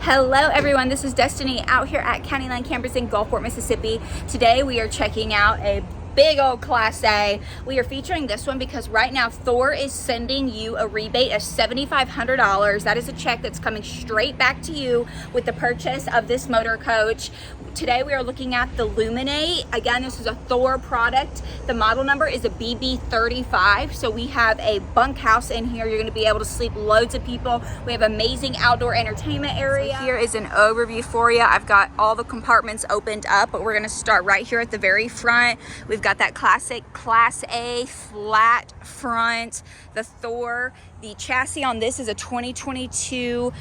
Hello everyone, this is Destiny out here at County Line Campers in Gulfport, Mississippi. Today we are checking out a big old Class A. We are featuring this one because right now Thor is sending you a rebate of $7,500. That is a check that's coming straight back to you with the purchase of this motor coach. Today we are looking at the Luminate. Again, this is a Thor product. The model number is a BB35. So we have a bunkhouse in here. You're going to be able to sleep loads of people. We have amazing outdoor entertainment area. So here is an overview for you. I've got all the compartments opened up, but we're going to start right here at the very front. We've got that classic Class A flat front, the Thor. The chassis on this is a 2022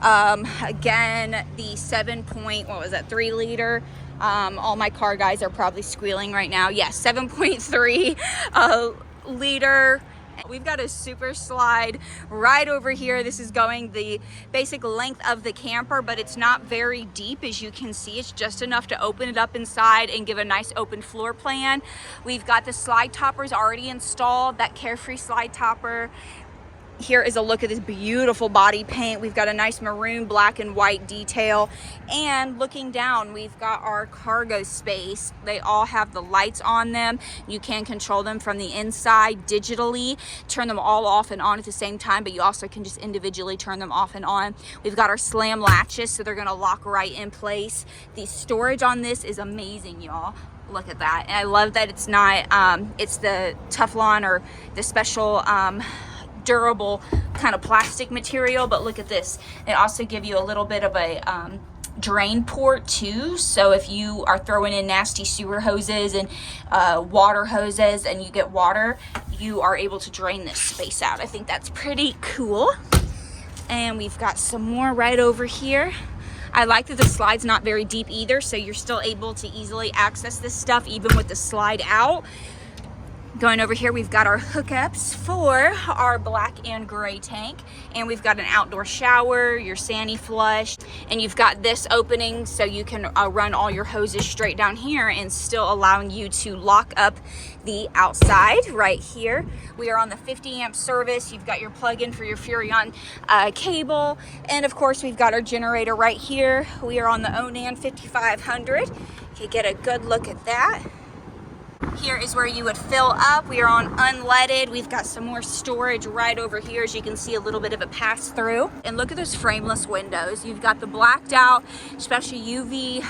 again, the 3 liter. All my car guys are probably squealing right now. Yes, 7.3 liter. We've got a super slide right over here. This is going the basic length of the camper, but it's not very deep. As you can see, it's just enough to open it up inside and give a nice open floor plan. We've got the slide toppers already installed, that Carefree slide topper. Here is a look at this beautiful body paint. We've got a nice maroon, black, and white detail. And looking down, we've got our cargo space. They all have the lights on them. You can control them from the inside digitally, turn them all off and on at the same time, but you also can just individually turn them off and on. We've got our slam latches, so they're gonna lock right in place. The storage on this is amazing, y'all. Look at that. And I love that it's not, it's the Teflon or the special, durable kind of plastic material, but look at this. They also give you a little bit of a drain port too, so if you are throwing in nasty sewer hoses and water hoses and you get water, you are able to drain this space out. I think that's pretty cool. And we've got some more right over here. I like that the slide's not very deep either, so you're still able to easily access this stuff even with the slide out. Going over here, we've got our hookups for our black and gray tank, and we've got an outdoor shower, your Sani flush, and you've got this opening so you can run all your hoses straight down here and still allowing you to lock up the outside right here. We are on the 50 amp service. You've got your plug-in for your Furrion cable, and of course we've got our generator right here. We are on the Onan 5500. You can get a good look at that. Here is where you would fill up. We are on unleaded. We've got some more storage right over here, as you can see, a little bit of a pass through. And look at those frameless windows. You've got the blacked out, special UV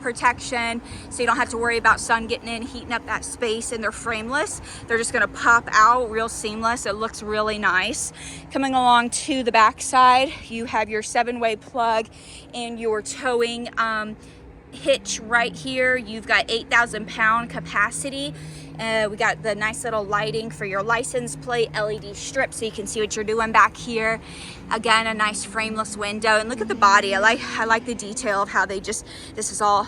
protection, so you don't have to worry about sun getting in, heating up that space, and they're frameless. They're just gonna pop out real seamless. It looks really nice. Coming along to the back side, you have your 7-way plug and your towing hitch right here. You've got 8,000 pound capacity. We got the nice little lighting for your license plate, LED strip, so you can see what you're doing back here. Again, a nice frameless window, and look at the body. I like the detail of how they just, this is all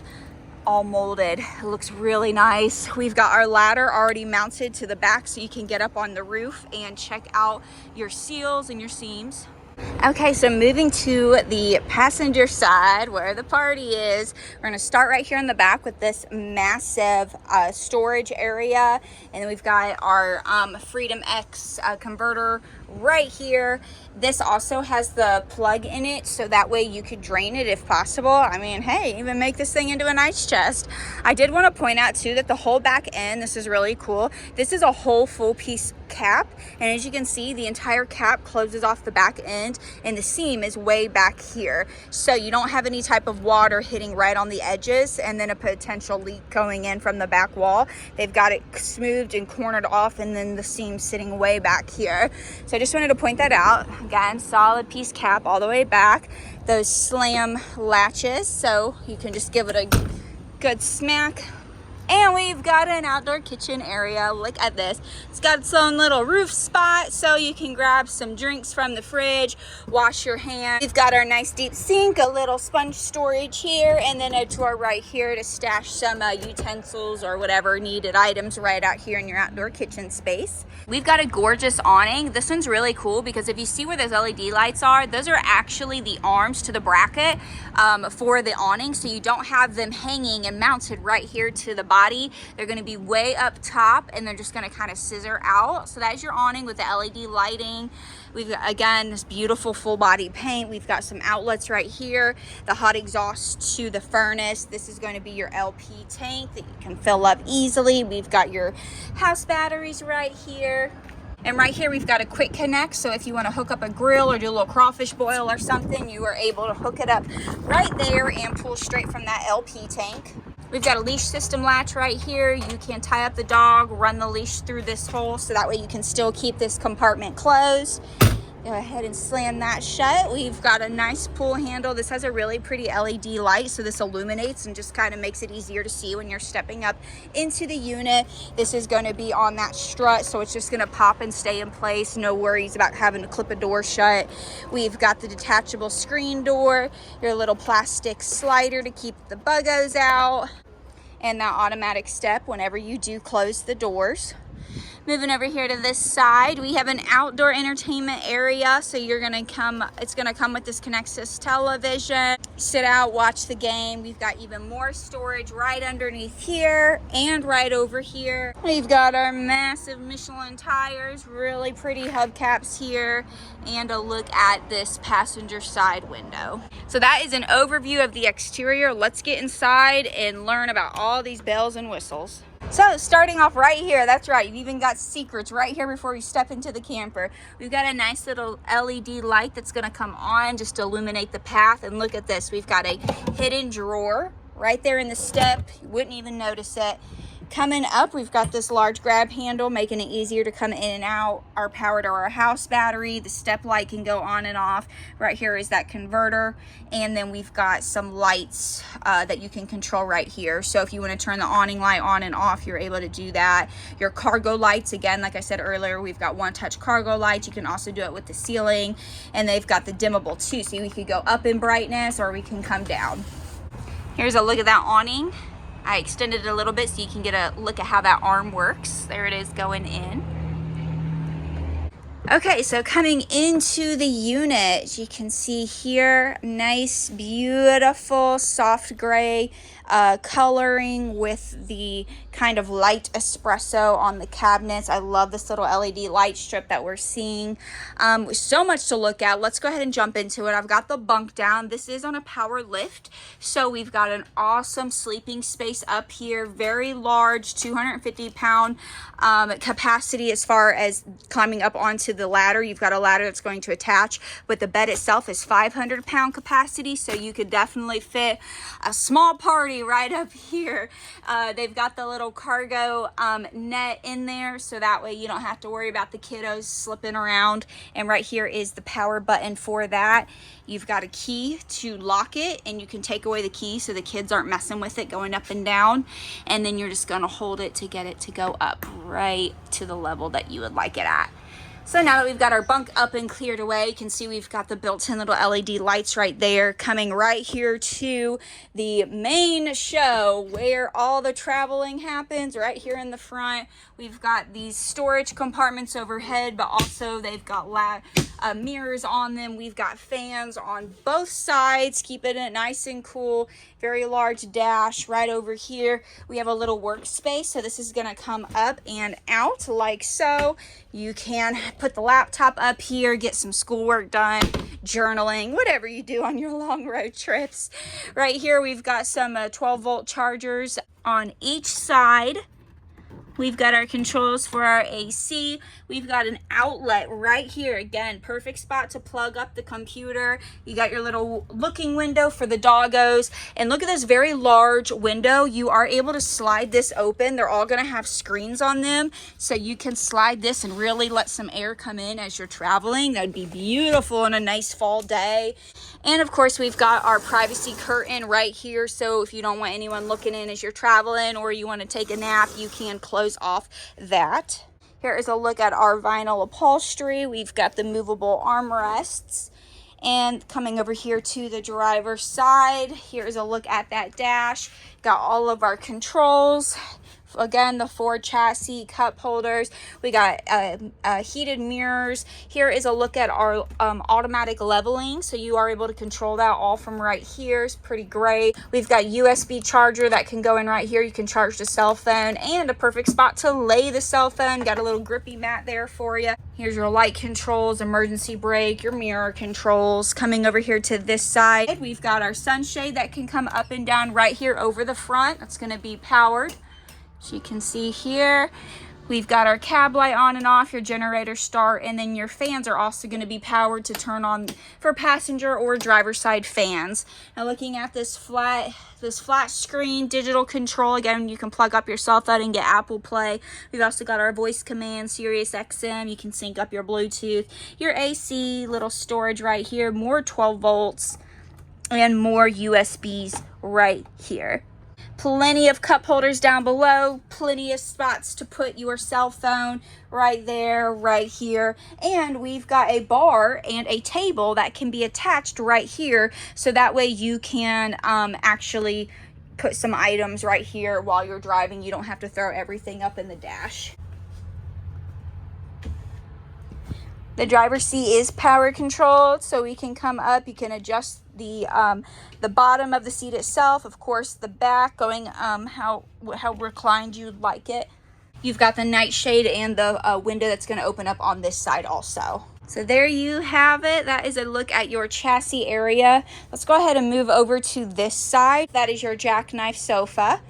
molded. It looks really nice. We've got our ladder already mounted to the back, so you can get up on the roof and check out your seals and your seams. Okay, so moving to the passenger side where the party is, we're going to start right here in the back with this massive storage area, and then we've got our Freedom X converter right here. This also has the plug in it, so that way you could drain it if possible. I mean, hey, even make this thing into an ice chest. I did want to point out too that the whole back end, this is really cool. This is a whole full piece cap, and as you can see, the entire cap closes off the back end, and the seam is way back here, so you don't have any type of water hitting right on the edges and then a potential leak going in from the back wall. They've got it smoothed and cornered off, and then the seam sitting way back here. So I just wanted to point that out. Again, solid piece cap all the way back. Those slam latches, so you can just give it a good smack. And we've got an outdoor kitchen area. Look at this. It's got its own little roof spot, so you can grab some drinks from the fridge, wash your hands. We've got our nice deep sink, a little sponge storage here, and then a drawer right here to stash some utensils or whatever needed items right out here in your outdoor kitchen space. We've got a gorgeous awning. This one's really cool because if you see where those LED lights are, those are actually the arms to the bracket for the awning, so you don't have them hanging and mounted right here to the body. They're going to be way up top, and they're just going to kind of scissor out. So that is your awning with the LED lighting. We've got, again, this beautiful full body paint. We've got some outlets right here, the hot exhaust to the furnace. This is going to be your LP tank that you can fill up easily. We've got your house batteries right here. And right here, we've got a quick connect. So if you want to hook up a grill or do a little crawfish boil or something, you are able to hook it up right there and pull straight from that LP tank. We've got a leash system latch right here. You can tie up the dog, run the leash through this hole, so that way you can still keep this compartment closed. Go ahead and slam that shut. We've got a nice pull handle. This has a really pretty LED light, so this illuminates and just kind of makes it easier to see when you're stepping up into the unit. This is going to be on that strut, so it's just going to pop and stay in place. No worries about having to clip a door shut. We've got the detachable screen door, your little plastic slider to keep the buggos out, and that automatic step whenever you do close the doors. Moving over here to this side, we have an outdoor entertainment area. So it's gonna come with this Connexus television. Sit out, watch the game. We've got even more storage right underneath here and right over here. We've got our massive Michelin tires, really pretty hubcaps here, and a look at this passenger side window. So that is an overview of the exterior. Let's get inside and learn about all these bells and whistles. So starting off right here, that's right, you've even got secrets right here before you step into the camper. We've got a nice little LED light that's gonna come on just to illuminate the path. And look at this, we've got a hidden drawer right there in the step. You wouldn't even notice it. Coming up, we've got this large grab handle, making it easier to come in and out. Our power to our house battery, the step light can go on and off. Right here is that converter. And then we've got some lights that you can control right here. So if you want to turn the awning light on and off, you're able to do that. Your cargo lights, again, like I said earlier, we've got one touch cargo lights. You can also do it with the ceiling, and they've got the dimmable too. So we could go up in brightness or we can come down. Here's a look at that awning. I extended it a little bit so you can get a look at how that arm works. There it is going in. Okay, so coming into the unit, you can see here, nice, beautiful, soft gray coloring with the kind of light espresso on the cabinets. I love this little LED light strip that we're seeing. So much to look at. Let's go ahead and jump into it. I've got the bunk down. This is on a power lift, so we've got an awesome sleeping space up here. Very large, 250-pound capacity as far as climbing up onto the ladder. You've got a ladder that's going to attach, but the bed itself is 500-pound capacity, so you could definitely fit a small party right up here. They've got the little cargo net in there, so that way you don't have to worry about the kiddos slipping around. And right here is the power button for that. You've got a key to lock it, and you can take away the key so the kids aren't messing with it going up and down. And then you're just going to hold it to get it to go up right to the level that you would like it at. So now that we've got our bunk up and cleared away, you can see we've got the built-in little LED lights right there, coming right here to the main show where all the traveling happens, right here in the front. We've got these storage compartments overhead, but also they've got mirrors on them. We've got fans on both sides, keeping it nice and cool. Very large dash right over here. We have a little workspace, so this is gonna come up and out like so. You can put the laptop up here, get some schoolwork done, journaling, whatever you do on your long road trips. Right here, we've got some 12-volt chargers on each side. We've got our controls for our AC. We've got an outlet right here. Again, perfect spot to plug up the computer. You got your little looking window for the doggos. And look at this very large window. You are able to slide this open. They're all gonna have screens on them, so you can slide this and really let some air come in as you're traveling. That would be beautiful on a nice fall day. And of course, we've got our privacy curtain right here. So if you don't want anyone looking in as you're traveling, or you want to take a nap, you can close off that. Here is a look at our vinyl upholstery. We've got the movable armrests. And coming over here to the driver's side, here's a look at that dash. Got all of our controls Again, the Ford chassis cup holders. We got heated mirrors. Here is a look at our automatic leveling, so you are able to control that all from right here. It's pretty great. We've got USB charger that can go in right here. You can charge the cell phone, and a perfect spot to lay the cell phone. Got a little grippy mat there for you. Here's your light controls, emergency brake, your mirror controls. Coming over here to this side, we've got our sunshade that can come up and down right here over the front. That's going to be powered. So you can see here, we've got our cab light on and off, your generator start, and then your fans are also going to be powered to turn on for passenger or driver side fans. Now looking at this flat screen digital control, again, you can plug up your cell phone and get Apple Play. We've also got our voice command, Sirius XM. You can sync up your Bluetooth, your AC, little storage right here, more 12 volts, and more USBs right here. Plenty of cup holders down below, plenty of spots to put your cell phone right there, right here. And we've got a bar and a table that can be attached right here, so that way you can actually put some items right here while you're driving. You don't have to throw everything up in the dash. The driver's seat is power controlled, so we can come up. You can adjust the bottom of the seat itself, of course the back, going how reclined you'd like it. You've got the nightshade and the window that's going to open up on this side also. So there you have it. That is a look at your chassis area. Let's go ahead and move over to this side. That is your jackknife sofa.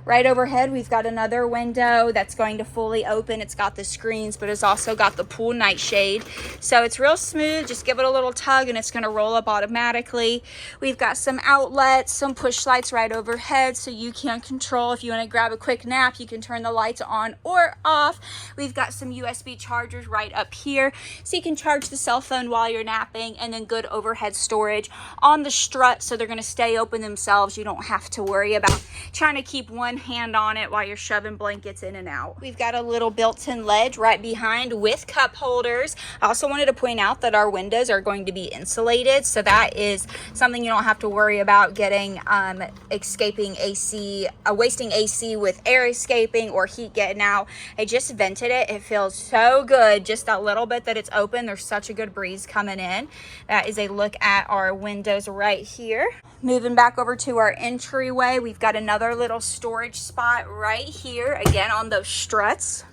Right overhead, we've got another window that's going to fully open. It's got the screens, but it's also got the pool nightshade. So it's real smooth. Just give it a little tug and it's going to roll up automatically. We've got some outlets, some push lights right overhead, so you can control. If you want to grab a quick nap, you can turn the lights on or off. We've got some USB chargers right up here, so you can charge the cell phone while you're napping, and then good overhead storage on the strut, so they're going to stay open themselves. You don't have to worry about trying to keep one hand on it while you're shoving blankets in and out. We've got a little built-in ledge right behind with cup holders. I also wanted to point out that our windows are going to be insulated, so that is something you don't have to worry about getting escaping AC, wasting AC with air escaping or heat getting out. I just vented it. It feels so good. Just that little bit that it's open, there's such a good breeze coming in. That is a look at our windows right here. Moving back over to our entryway, we've got another little storage spot right here, again on those struts.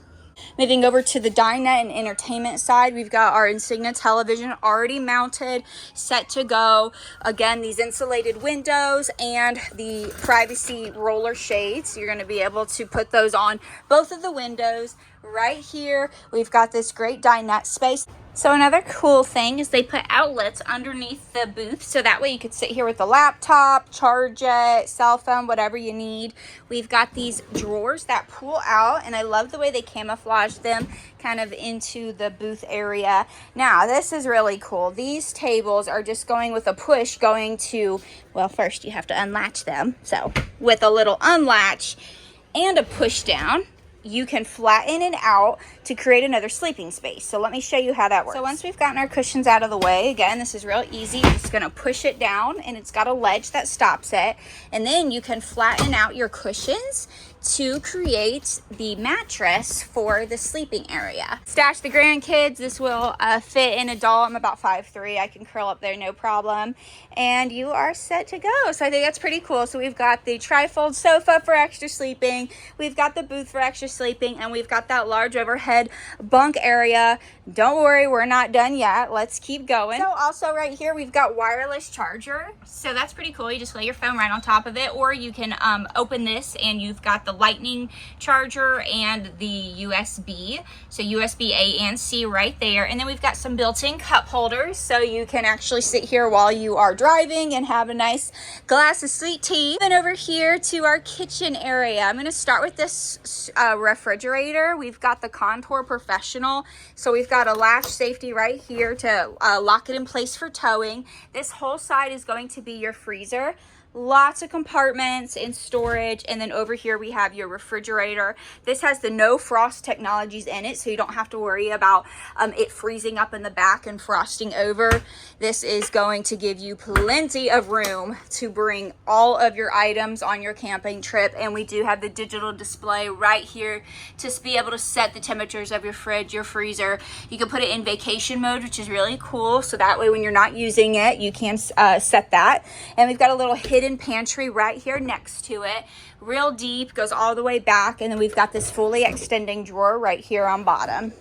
Moving over to the dinette and entertainment side, we've got our Insignia television already mounted, set to go. Again, these insulated windows and the privacy roller shades. You're going to be able to put those on both of the windows. Right here, we've got this great dinette space. So another cool thing is they put outlets underneath the booth, so that way you could sit here with the laptop, charge it, cell phone, whatever you need. We've got these drawers that pull out, and I love the way they camouflage them kind of into the booth area. Now, this is really cool. These tables are just going with a push going to, well, first you have to unlatch them. So with a little unlatch and a push down, you can flatten it out to create another sleeping space. So let me show you how that works. So once we've gotten our cushions out of the way, again, this is real easy. You're just going to push it down, and it's got a ledge that stops it. And then you can flatten out your cushions to create the mattress for the sleeping area. Stash the grandkids. This will fit an adult. I'm about 5'3". I can curl up there, no problem. And you are set to go. So I think that's pretty cool. So we've got the trifold sofa for extra sleeping. We've got the booth for extra sleeping. And we've got that large overhead bunk area. Don't worry, we're not done yet. Let's keep going. So also right here, we've got wireless charger. So that's pretty cool. You just lay your phone right on top of it, or you can open this and you've got the lightning charger and the USB. So USB A and C right there. And then we've got some built-in cup holders, so you can actually sit here while you are driving and have a nice glass of sweet tea. Then over here to our kitchen area, I'm going to start with this refrigerator. We've got the Contour Professional. So we've got a latch safety right here to lock it in place for towing. This whole side is going to be your freezer. Lots of compartments and storage. And then over here we have your refrigerator. This has the no frost technologies in it, so you don't have to worry about it freezing up in the back and frosting over. This is going to give you plenty of room to bring all of your items on your camping trip. And we do have the digital display right here to be able to set the temperatures of your fridge, your freezer. You can put it in vacation mode, which is really cool, so that way when you're not using it, you can set that. And we've got a little hidden pantry right here next to it, real deep, goes all the way back. And then we've got this fully extending drawer right here on bottom.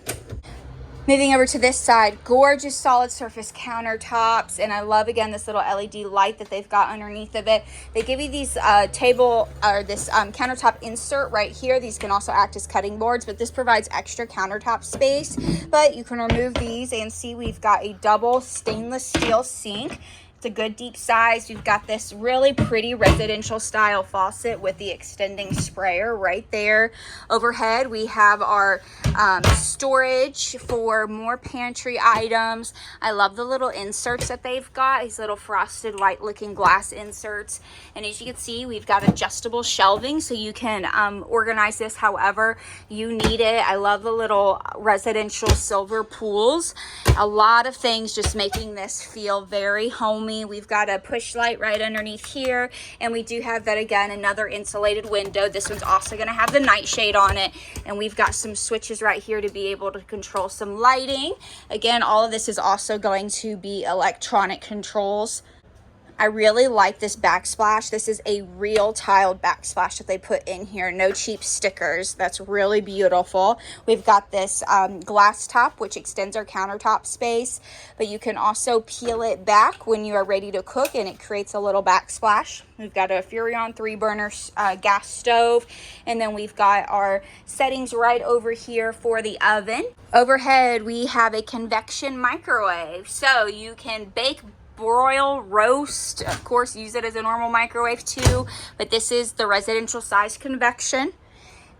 Moving over to this side, gorgeous solid surface countertops. And I love, again, this little LED light that they've got underneath of it. They give you these countertop insert right here. These can also act as cutting boards, but this provides extra countertop space. But you can remove these and see we've got a double stainless steel sink. It's a good deep size. You've got this really pretty residential style faucet with the extending sprayer right there. Overhead, we have our storage for more pantry items. I love the little inserts that they've got, these little frosted white looking glass inserts. And as you can see, we've got adjustable shelving, so you can organize this however you need it. I love the little residential silver pools. A lot of things just making this feel very homey. We've got a push light right underneath here, and we do have that, again, another insulated window. This one's also going to have the nightshade on it, and we've got some switches right here to be able to control some lighting. Again, all of this is also going to be electronic controls. I really like this backsplash. This is a real tiled backsplash that they put in here. No cheap stickers. That's really beautiful. We've got this glass top, which extends our countertop space, but you can also peel it back when you are ready to cook, and it creates a little backsplash. We've got a Furrion 3-burner gas stove, and then we've got our settings right over here for the oven. Overhead, we have a convection microwave, so you can bake, broil, roast, of course, use it as a normal microwave too, but this is the residential size convection.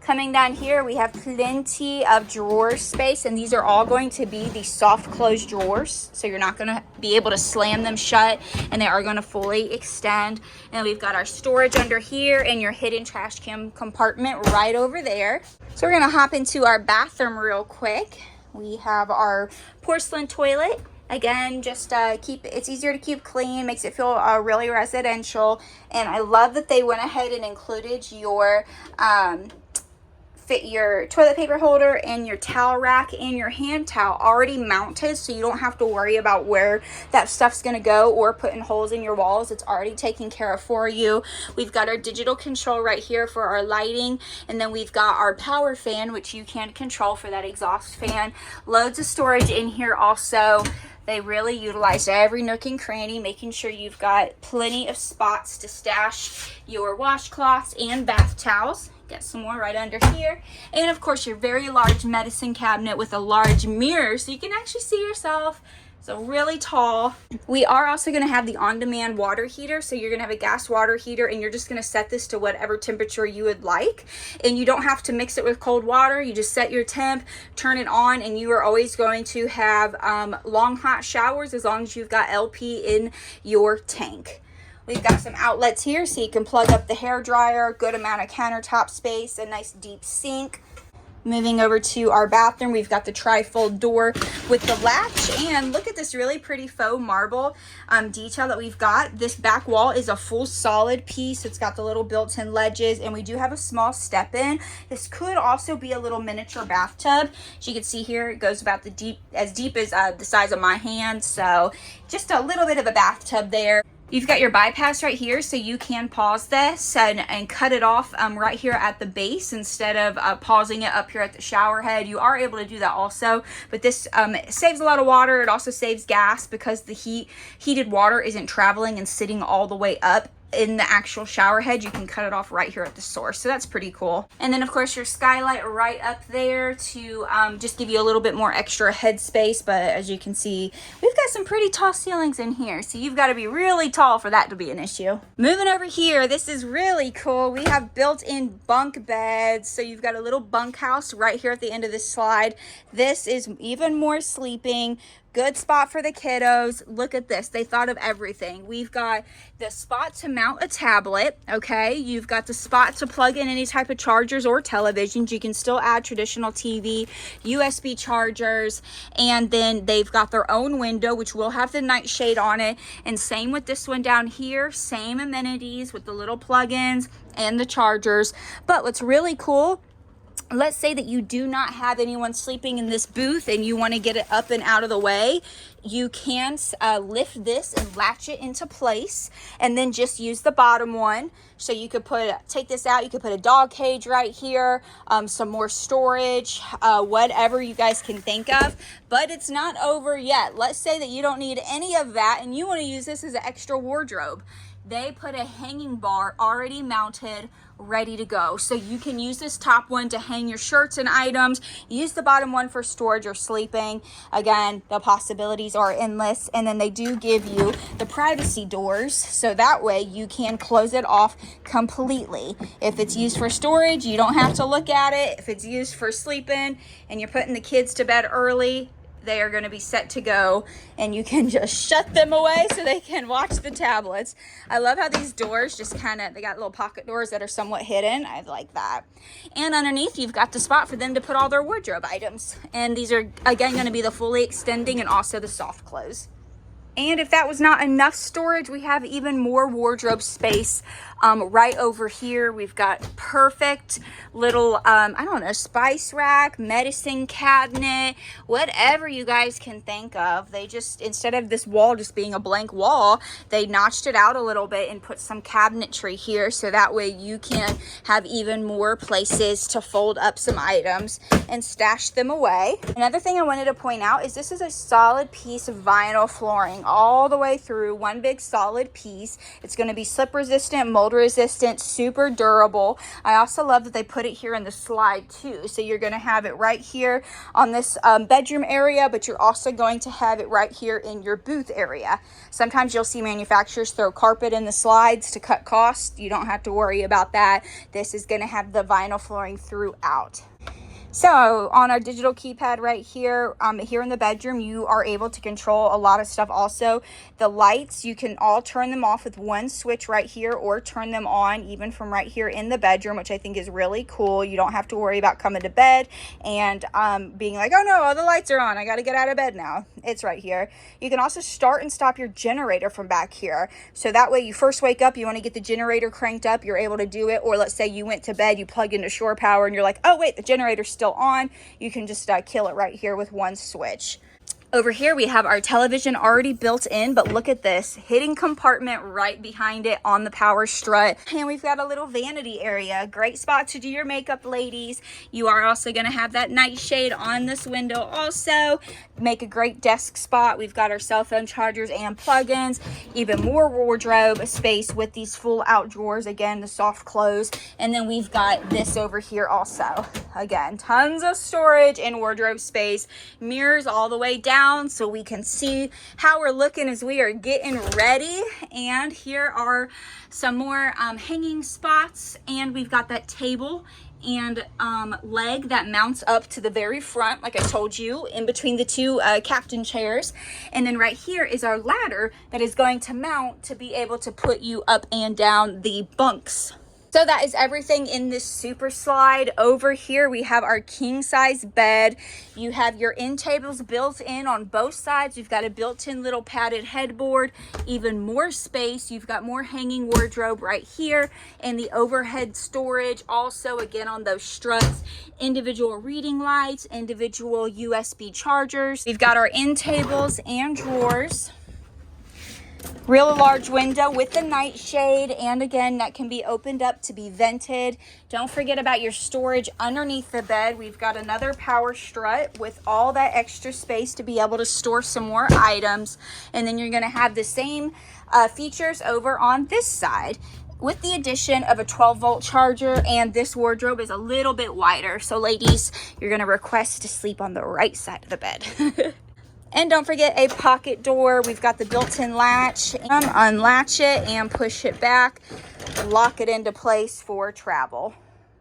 Coming down here, we have plenty of drawer space, and these are all going to be the soft close drawers, so you're not going to be able to slam them shut, and they are going to fully extend. And we've got our storage under here and your hidden trash can compartment right over there. So we're going to hop into our bathroom real quick. We have our porcelain toilet. Again, just it's easier to keep clean, makes it feel really residential. And I love that they went ahead and included your your toilet paper holder and your towel rack and your hand towel already mounted, so you don't have to worry about where that stuff's going to go or putting holes in your walls. It's already taken care of for you. We've got our digital control right here for our lighting, and then we've got our power fan, which you can control for that exhaust fan. Loads of storage in here also. They really utilize every nook and cranny, making sure you've got plenty of spots to stash your washcloths and bath towels. Get some more right under here. And of course, your very large medicine cabinet with a large mirror so you can actually see yourself. So really tall. We are also going to have the on-demand water heater. So you're going to have a gas water heater, and you're just going to set this to whatever temperature you would like. And you don't have to mix it with cold water. You just set your temp, turn it on, and you are always going to have long hot showers as long as you've got LP in your tank. We've got some outlets here so you can plug up the hair dryer, good amount of countertop space, a nice deep sink. Moving over to our bathroom, we've got the tri-fold door with the latch, and look at this really pretty faux marble detail that we've got. This back wall is a full solid piece. It's got the little built-in ledges, and we do have a small step in. This could also be a little miniature bathtub. As you can see here, it goes about as deep as the size of my hand, so just a little bit of a bathtub there. You've got your bypass right here, so you can pause this and cut it off right here at the base instead of pausing it up here at the shower head. You are able to do that also, but this saves a lot of water. It also saves gas because the heated water isn't traveling and sitting all the way up in the actual shower head. You can cut it off right here at the source, so that's pretty cool. And then of course your skylight right up there to just give you a little bit more extra head space. But as you can see, we've got some pretty tall ceilings in here, so you've got to be really tall for that to be an issue. Moving over here, this is really cool. We have built-in bunk beds, so you've got a little bunkhouse right here at the end of this slide. This is even more sleeping, Good spot for the kiddos. Look at this. They thought of everything. We've got the spot to mount a tablet, okay? You've got the spot to plug in any type of chargers or televisions. You can still add traditional TV, USB chargers, and then they've got their own window, which will have the nightshade on it. And same with this one down here. Same amenities with the little plug-ins and the chargers. But what's really cool, let's say that you do not have anyone sleeping in this booth and you want to get it up and out of the way, you can lift this and latch it into place and then just use the bottom one. So you could take this out, you could put a dog cage right here, some more storage, whatever you guys can think of. But it's not over yet. Let's say that you don't need any of that and you want to use this as an extra wardrobe. They put a hanging bar already mounted, ready to go. So you can use this top one to hang your shirts and items. Use the bottom one for storage or sleeping. Again, the possibilities are endless. And then they do give you the privacy doors, so that way you can close it off completely. If it's used for storage, you don't have to look at it. If it's used for sleeping and you're putting the kids to bed early, they are going to be set to go and you can just shut them away so they can watch the tablets. I love how these doors just they got little pocket doors that are somewhat hidden. I like that. And underneath you've got the spot for them to put all their wardrobe items. And these are again going to be the fully extending and also the soft close. And if that was not enough storage, we have even more wardrobe space right over here. We've got perfect little, I don't know, spice rack, medicine cabinet, whatever you guys can think of. They just, instead of this wall just being a blank wall, they notched it out a little bit and put some cabinetry here. So that way you can have even more places to fold up some items and stash them away. Another thing I wanted to point out is this is a solid piece of vinyl flooring all the way through, one big solid piece. It's going to be slip resistant, mold resistant, super durable. I also love that they put it here in the slide too. So you're going to have it right here on this bedroom area, but you're also going to have it right here in your booth area. Sometimes you'll see manufacturers throw carpet in the slides to cut costs. You don't have to worry about that. This is going to have the vinyl flooring throughout. So on our digital keypad right here, here in the bedroom, you are able to control a lot of stuff also. The lights, you can all turn them off with one switch right here or turn them on even from right here in the bedroom, which I think is really cool. You don't have to worry about coming to bed and being like, oh no, all the lights are on. I got to get out of bed now. It's right here. You can also start and stop your generator from back here. So that way you first wake up, you want to get the generator cranked up, you're able to do it. Or let's say you went to bed, you plug into shore power and you're like, oh wait, the generator's still on. You can just kill it right here with one switch. Over here we have our television already built in, but look at this hidden compartment right behind it on the power strut. And we've got a little vanity area, great spot to do your makeup, ladies. You are also going to have that nightshade on this window also. Make a great desk spot. We've got our cell phone chargers and plugins, even more wardrobe space with these full out drawers, again the soft close. And then we've got this over here also, again tons of storage and wardrobe space, mirrors all the way down so we can see how we're looking as we are getting ready. And here are some more hanging spots, and we've got that table and leg that mounts up to the very front, like I told you, in between the two captain chairs. And then right here is our ladder that is going to mount to be able to put you up and down the bunks. So that is everything in this super slide. Over here we have our king size bed. You have your end tables built in on both sides. You've got a built-in little padded headboard, even more space. You've got more hanging wardrobe right here, and the overhead storage also again on those struts. Individual reading lights, individual USB chargers. We've got our end tables and drawers. Real large window with the nightshade, and again that can be opened up to be vented. Don't forget about your storage underneath the bed. We've got another power strut with all that extra space to be able to store some more items. And then you're going to have the same features over on this side, with the addition of a 12-volt charger, and this wardrobe is a little bit wider. So ladies, you're going to request to sleep on the right side of the bed. And don't forget a pocket door. We've got the built-in latch. Unlatch it and push it back, lock it into place for travel.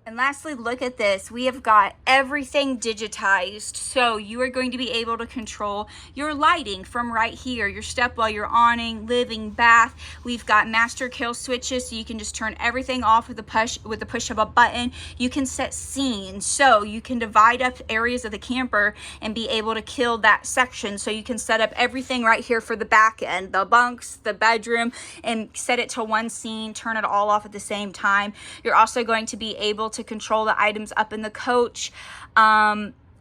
And lastly, look at this. We have got everything digitized. So you are going to be able to control your lighting from right here, your step while you're awning, living, bath. We've got master kill switches, so you can just turn everything off with the push of a button. You can set scenes, so you can divide up areas of the camper and be able to kill that section. So you can set up everything right here for the back end, the bunks, the bedroom, and set it to one scene, turn it all off at the same time. You're also going to be able to control the items up in the coach.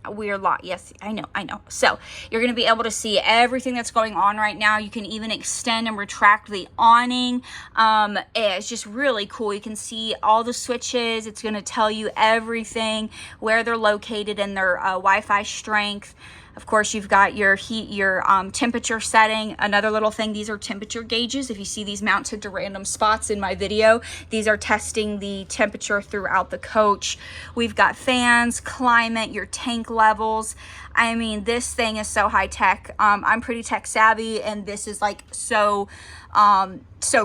We're locked. Yes, I know. So you're going to be able to see everything that's going on right now. You can even extend and retract the awning. It's just really cool. You can see all the switches. It's going to tell you everything, where they're located and their Wi-Fi strength. Of course, you've got your heat, your temperature setting. Another little thing, these are temperature gauges. If you see these mounted to random spots in my video, these are testing the temperature throughout the coach. We've got fans, climate, your tank levels. I mean, this thing is so high tech. I'm pretty tech savvy, and this is like so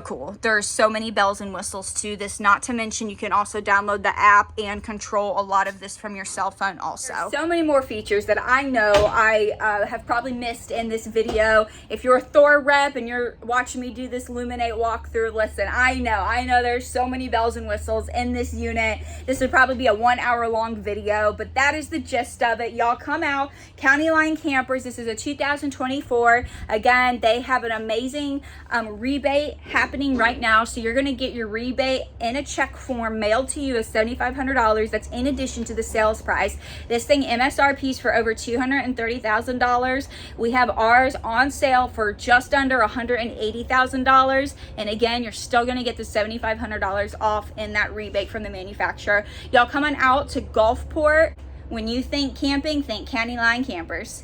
cool. There's so many bells and whistles to this, not to mention you can also download the app and control a lot of this from your cell phone also. There's so many more features that I know I have probably missed in this video. If you're a Thor rep and you're watching me do this Luminate walkthrough, listen, I know there's so many bells and whistles in this unit. This would probably be a 1 hour long video, but that is the gist of it. Y'all come out, County Line Campers. This is a 2024. Again, they have an amazing rebate happening right now, so you're going to get your rebate in a check form mailed to you of $7,500. That's in addition to the sales price. This thing MSRP is for over $230,000. We have ours on sale for just under $180,000, and again, you're still going to get the $7,500 off in that rebate from the manufacturer. Y'all come on out to Gulfport. When you think camping, think County Line Campers.